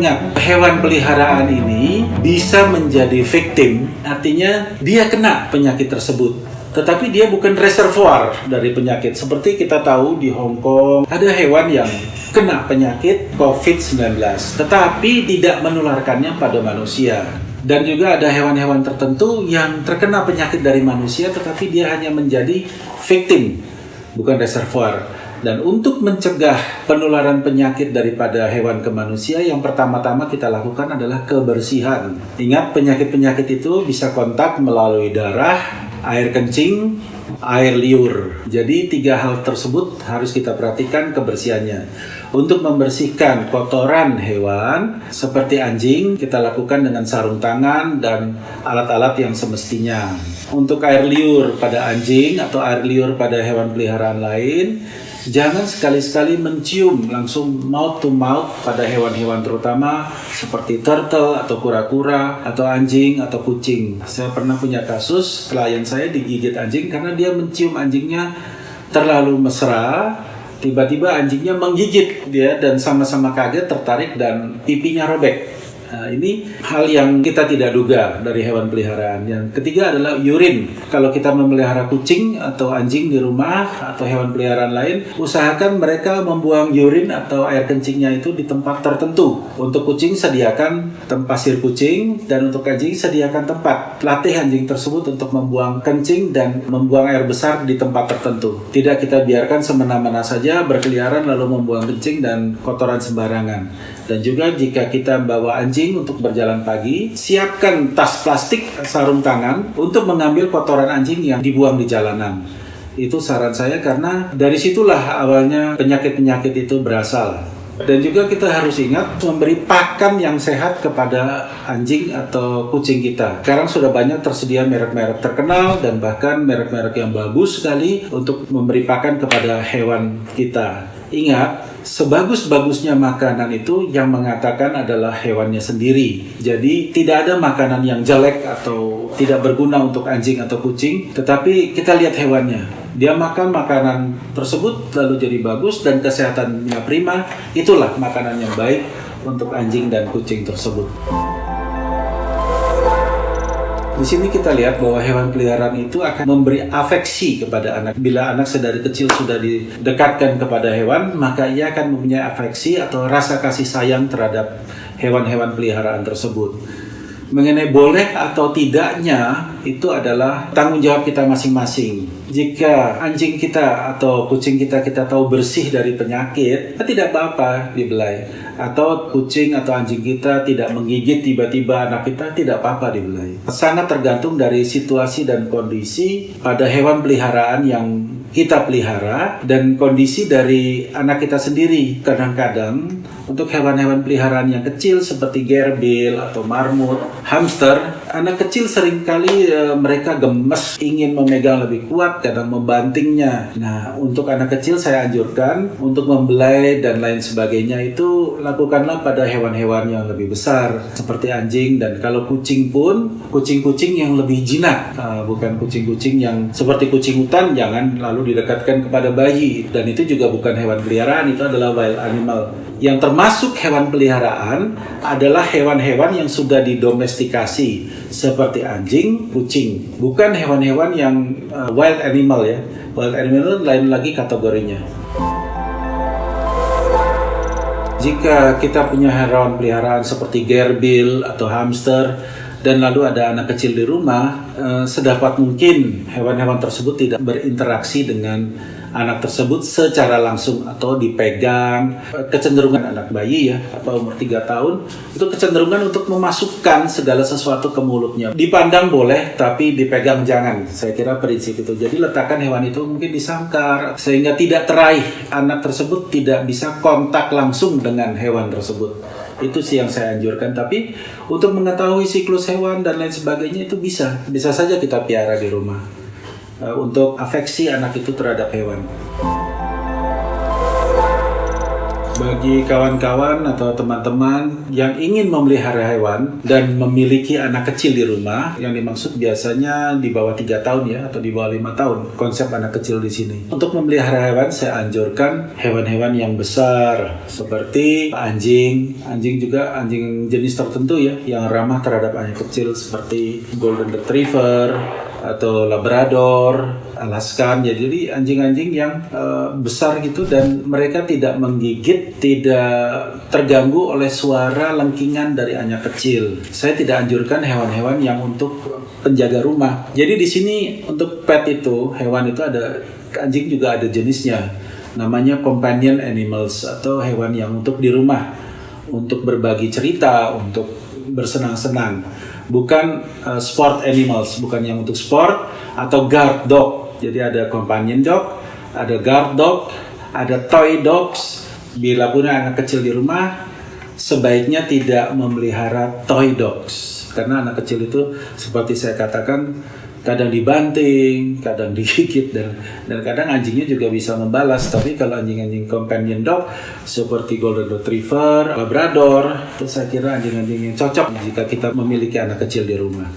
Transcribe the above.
Ingat, hewan peliharaan ini bisa menjadi victim, artinya dia kena penyakit tersebut. Tetapi dia bukan reservoir dari penyakit. Seperti kita tahu di Hong Kong, ada hewan yang kena penyakit COVID-19, tetapi tidak menularkannya pada manusia. Dan juga ada hewan-hewan tertentu yang terkena penyakit dari manusia, tetapi dia hanya menjadi victim, bukan reservoir. Dan untuk mencegah penularan penyakit daripada hewan ke manusia, yang pertama-tama kita lakukan adalah kebersihan. Ingat, penyakit-penyakit itu bisa kontak melalui darah, air kencing, air liur. Jadi 3 hal tersebut harus kita perhatikan kebersihannya. Untuk membersihkan kotoran hewan seperti anjing, kita lakukan dengan sarung tangan dan alat-alat yang semestinya. Untuk air liur pada anjing atau air liur pada hewan peliharaan lain, jangan sekali-sekali mencium langsung mouth to mouth pada hewan-hewan, terutama seperti turtle atau kura-kura atau anjing atau kucing. Saya pernah punya kasus klien saya digigit anjing karena dia mencium anjingnya terlalu mesra. Tiba-tiba anjingnya menggigit dia dan sama-sama kaget, tertarik, dan pipinya robek. Nah, ini hal yang kita tidak duga dari hewan peliharaan. Yang ketiga adalah urine. Kalau kita memelihara kucing atau anjing di rumah atau hewan peliharaan lain, usahakan mereka membuang urine atau air kencingnya itu di tempat tertentu. Untuk kucing sediakan tempat pasir kucing, dan untuk anjing sediakan tempat. Latih anjing tersebut untuk membuang kencing dan membuang air besar di tempat tertentu. Tidak kita biarkan semena-mena saja berkeliaran lalu membuang kencing dan kotoran sembarangan. Dan juga jika kita bawa anjing untuk berjalan pagi, siapkan tas plastik, sarung tangan untuk mengambil kotoran anjing yang dibuang di jalanan. Itu saran saya karena dari situlah awalnya penyakit-penyakit itu berasal. Dan juga kita harus ingat memberi pakan yang sehat kepada anjing atau kucing kita. Sekarang sudah banyak tersedia merek-merek terkenal dan bahkan merek-merek yang bagus sekali untuk memberi pakan kepada hewan kita. Ingat, sebagus-bagusnya makanan itu yang mengatakan adalah hewannya sendiri. Jadi tidak ada makanan yang jelek atau tidak berguna untuk anjing atau kucing, tetapi kita lihat hewannya. Dia makan makanan tersebut lalu jadi bagus dan kesehatannya prima, itulah makanan yang baik untuk anjing dan kucing tersebut. Di sini kita lihat bahwa hewan peliharaan itu akan memberi afeksi kepada anak. Bila anak sedari kecil sudah didekatkan kepada hewan, maka ia akan mempunyai afeksi atau rasa kasih sayang terhadap hewan-hewan peliharaan tersebut. Mengenai boleh atau tidaknya, itu adalah tanggung jawab kita masing-masing. Jika anjing kita atau kucing kita tahu bersih dari penyakit, tidak apa-apa dibelai. Atau kucing atau anjing kita tidak menggigit tiba-tiba anak kita, tidak apa-apa dibelai. Sangat tergantung dari situasi dan kondisi pada hewan peliharaan yang kita pelihara dan kondisi dari anak kita sendiri. Kadang-kadang untuk hewan-hewan peliharaan yang kecil seperti gerbil atau marmut, hamster, anak kecil seringkali mereka gemes, ingin memegang lebih kuat, kadang membantingnya. Nah, untuk anak kecil saya anjurkan untuk membelai dan lain sebagainya itu lakukanlah pada hewan-hewan yang lebih besar seperti anjing, dan kalau kucing pun kucing-kucing yang lebih jinak, bukan kucing-kucing yang seperti kucing hutan, jangan lalu didekatkan kepada bayi. Dan itu juga bukan hewan peliharaan, itu adalah wild animal. Yang termasuk hewan peliharaan adalah hewan-hewan yang sudah didomestikasi seperti anjing, kucing, bukan hewan-hewan yang wild animal ya. Wild animal lain lagi kategorinya. Jika kita punya hewan peliharaan seperti gerbil atau hamster dan lalu ada anak kecil di rumah, sedapat mungkin hewan-hewan tersebut tidak berinteraksi dengan anak tersebut secara langsung atau dipegang. Kecenderungan anak bayi ya, atau umur 3 tahun, itu kecenderungan untuk memasukkan segala sesuatu ke mulutnya. Dipandang boleh, tapi dipegang jangan. Saya kira prinsip itu. Jadi letakkan hewan itu mungkin di sangkar, sehingga tidak teraih. Anak tersebut tidak bisa kontak langsung dengan hewan tersebut. Itu sih yang saya anjurkan. Tapi untuk mengetahui siklus hewan dan lain sebagainya itu bisa saja kita piara di rumah. Untuk afeksi anak itu terhadap hewan. Bagi kawan-kawan atau teman-teman yang ingin memelihara hewan dan memiliki anak kecil di rumah, yang dimaksud biasanya di bawah 3 tahun ya, atau di bawah 5 tahun, konsep anak kecil di sini. Untuk memelihara hewan, saya anjurkan hewan-hewan yang besar, seperti anjing. Anjing juga anjing jenis tertentu ya, yang ramah terhadap anak kecil, seperti Golden Retriever, atau Labrador, Alaskan. Jadi anjing-anjing yang besar gitu, dan mereka tidak menggigit, tidak terganggu oleh suara lengkingan dari anak kecil. Saya tidak anjurkan hewan-hewan yang untuk penjaga rumah. Jadi di sini untuk pet itu, hewan itu ada, anjing juga ada jenisnya. Namanya companion animals, atau hewan yang untuk di rumah, untuk berbagi cerita, untuk bersenang-senang. Bukan sport animals, bukan yang untuk sport, atau guard dog. Jadi ada companion dog, ada guard dog, ada toy dogs. Bila punya anak kecil di rumah, sebaiknya tidak memelihara toy dogs, karena anak kecil itu seperti saya katakan, kadang dibanting, kadang digigit, dan kadang anjingnya juga bisa membalas. Tapi kalau anjing-anjing companion dog seperti Golden Retriever, Labrador, itu saya kira anjing-anjing yang cocok jika kita memiliki anak kecil di rumah.